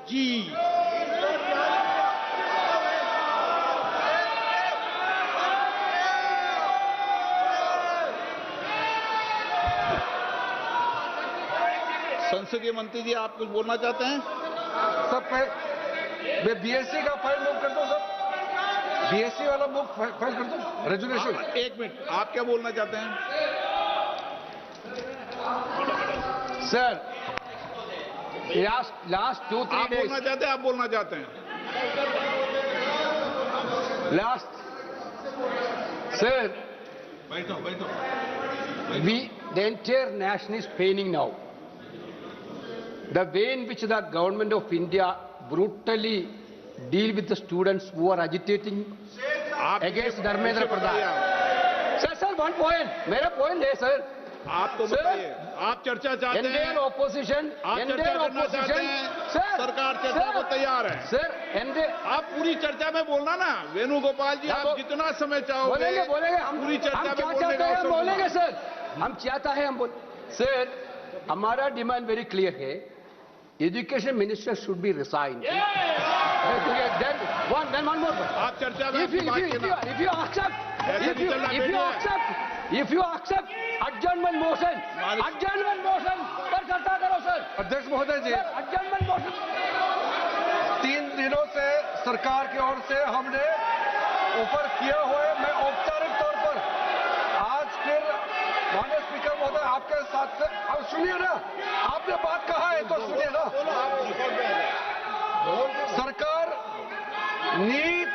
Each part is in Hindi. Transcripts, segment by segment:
जी। संसदीय मंत्री जी, आप कुछ बोलना चाहते हैं? सब मैं बीएससी का फाइल मूव कर दूं सर, बीएससी वाला मूव फाइल कर दूं, रेजोल्यूशन। एक मिनट, आप क्या बोलना चाहते हैं? सर, लास्ट 2-3 आप days, बोलना चाहते हैं? आप बोलना चाहते हैं? last, sir, the entire nation is paining now. The way in which the government of India brutally deal with the students who are agitating against Dharmendra Pradhan. Sir, one point. मेरा point है sir. आप तो बताइए, आप चर्चा चाहते हैं? Entire opposition, आप चर्चा करना चाहते हैं? सरकार चर्चा को तैयार है। Sir, आप पूरी चर्चा में बोलना ना, वेणुगोपाल जी, आप जितना समय चाहोगे बोलेंगे हम पूरी चर्चा में क्या बोलने चाहते का हैं अवसर हम बोलेंगे दूंगा। सर, हम चाहता है हम बोल। सर, हमारा डिमांड वेरी क्लियर है, education minister should be resign. Then one more. आप चर्चा में अपनी बात कहना। if you accept adjournment motion पर चर्चा करो सर। अध्यक्ष महोदय जी, adjournment motion 3 दिनों से सरकार की ओर से हमने ऑफर किया हुआ है। मैं औपचारिक तौर पर आज फिर माननीय स्पीकर महोदय आपके साथ से, अब सुनिए ना, आपने बात कहा है तो सुनिए ना। सरकार नीट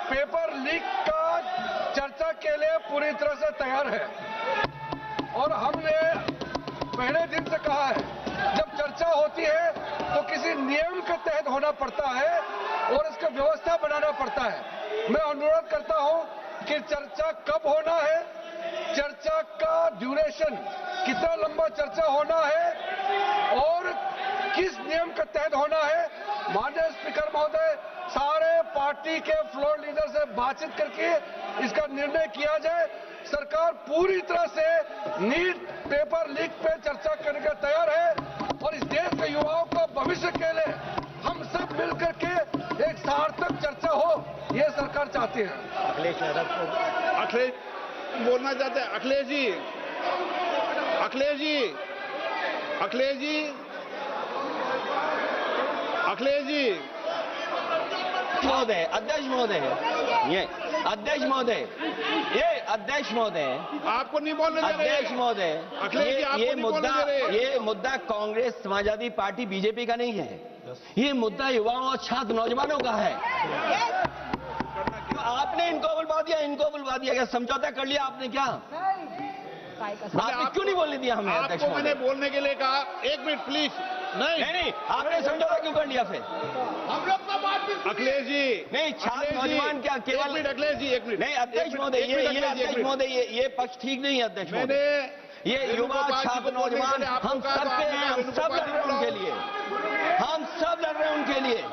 पेपर लीक का चर्चा के लिए पूरी तरह से तैयार है और हमने पहले दिन से कहा है, जब चर्चा होती है तो किसी नियम के तहत होना पड़ता है और इसका व्यवस्था बनाना पड़ता है। मैं अनुरोध करता हूं कि चर्चा कब होना है, चर्चा का ड्यूरेशन, कितना लंबा चर्चा होना है और किस नियम के तहत होना है, माननीय स्पीकर महोदय सारे पार्टी के फ्लोर लीडर से बातचीत करके इसका निर्णय किया जाए। सरकार पूरी तरह से नीट पेपर लीक पे चर्चा करने के तैयार है और इस देश के युवाओं का भविष्य के लिए हम सब मिलकर के एक सार्थक चर्चा हो, ये सरकार चाहती है। अखिलेश बोलना चाहते हैं? अखिलेश जी, अखिलेश जी, अखिलेश जी, अखिलेश जी, महोदय, अध्यक्ष महोदय, ये अध्यक्ष महोदय, ये अध्यक्ष महोदय, आपको नहीं बोलने दे रहे। अध्यक्ष महोदय, अखिलेश जी, आपको नहीं बोलने दे रहे। ये मुद्दा कांग्रेस समाजवादी पार्टी बीजेपी का नहीं है, ये मुद्दा युवाओं और छात्र नौजवानों का है। आपने इनको बुलवा दिया, क्या समझौता कर लिया आपने? क्या आपने क्यों नहीं बोलने दिया हमें? अध्यक्ष आपको मैंने महोदय, बोलने के लिए कहा, एक मिनट प्लीज। नहीं, आपने समझौता क्यों कर लिया फिर? हम लोग का बात भी अखिलेश जी, नहीं, छात्र नौजवान क्या केवल? एक मिनट अखिलेश जी, एक मिनट। नहीं अध्यक्ष महोदय, ये अध्यक्ष महोदय, ये पक्ष ठीक नहीं है अध्यक्ष मैंने महोदय। ये युवा छात्र नौजवान हम सब पे हैं, हम सब लड़ रहे हैं उनके लिए, हम सब लड़ रहे हैं उनके लिए।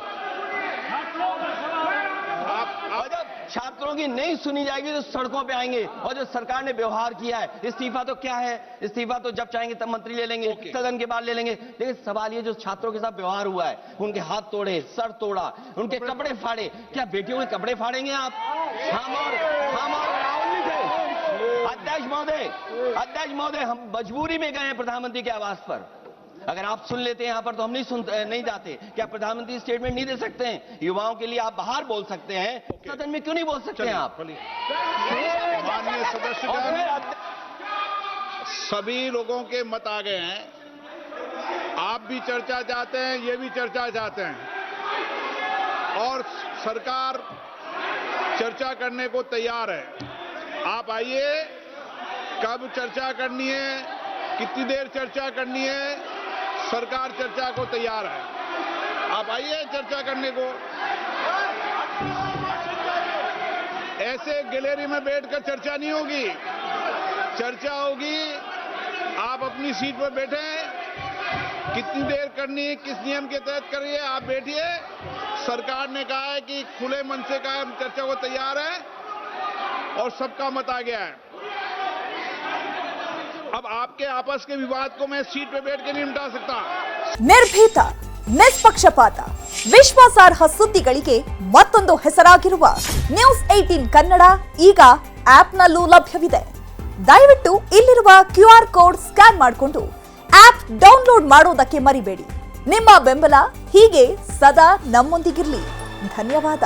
और जब छात्रों की नहीं सुनी जाएगी तो सड़कों पे आएंगे। और जो सरकार ने व्यवहार किया है, इस्तीफा तो क्या है, इस्तीफा तो जब चाहेंगे तब मंत्री ले लेंगे, सदन के बाद ले लेंगे। लेकिन सवाल ये, जो छात्रों के साथ व्यवहार हुआ है, उनके हाथ तोड़े, सर तोड़ा, उनके कपड़े फाड़े, क्या बेटियों के कपड़े फाड़ेंगे आप? हम और राहुल जी थे। अध्यक्ष महोदय, हम मजबूरी में गए हैं प्रधानमंत्री के आवास पर। अगर आप सुन लेते हैं यहाँ पर तो हम नहीं जाते। क्या प्रधानमंत्री स्टेटमेंट नहीं दे सकते हैं? युवाओं के लिए आप बाहर बोल सकते हैं, सदन में क्यों नहीं बोल सकते हैं आप? माननीय सदस्यगण, सभी लोगों के मत आ गए हैं। आप भी चर्चा चाहते हैं, ये भी चर्चा चाहते हैं और सरकार चर्चा करने को तैयार है। आप आइए, कब चर्चा करनी है, कितनी देर चर्चा करनी है, सरकार चर्चा को तैयार है। आप आइए चर्चा करने को। ऐसे गैलरी में बैठकर चर्चा नहीं होगी, चर्चा होगी। आप अपनी सीट पर बैठे, कितनी देर करनी, किस नियम के तहत करिए, आप बैठिए। सरकार ने कहा है कि खुले मन से कहा, हम चर्चा को तैयार है और सबका मत आ गया है। अब आपके आपस के विवाद को मैं सीट पे बैठ के नहीं निपटा सकता। निर्भीता, निष्पक्षपात, ವಿಶ್ವಾಸಾರ್ಹ ಸುದ್ದಿಗಳಿಗೆ ಮತ್ತೊಂದು ಹೆಸರಾಗಿರುವ ನ್ಯೂಸ್ 18 ಕನ್ನಡ ಈಗ ಆಪ್ನಲ್ಲೂ ಲಭ್ಯವಿದೆ. ದಯವಿಟ್ಟು ಇಲ್ಲಿರುವ QR ಕೋಡ್ ಸ್ಕ್ಯಾನ್ ಮಾಡಿಕೊಂಡು ಆಪ್ ಡೌನ್ಲೋಡ್ ಮಾಡೋದಕ್ಕೆ ಮರಿಬೇಡಿ. ನಿಮ್ಮ ಬೆಂಬಲ ಹೀಗೆ ಸದಾ ನಮ್ಮೊಂದಿಗಿರಲಿ. ಧನ್ಯವಾದ.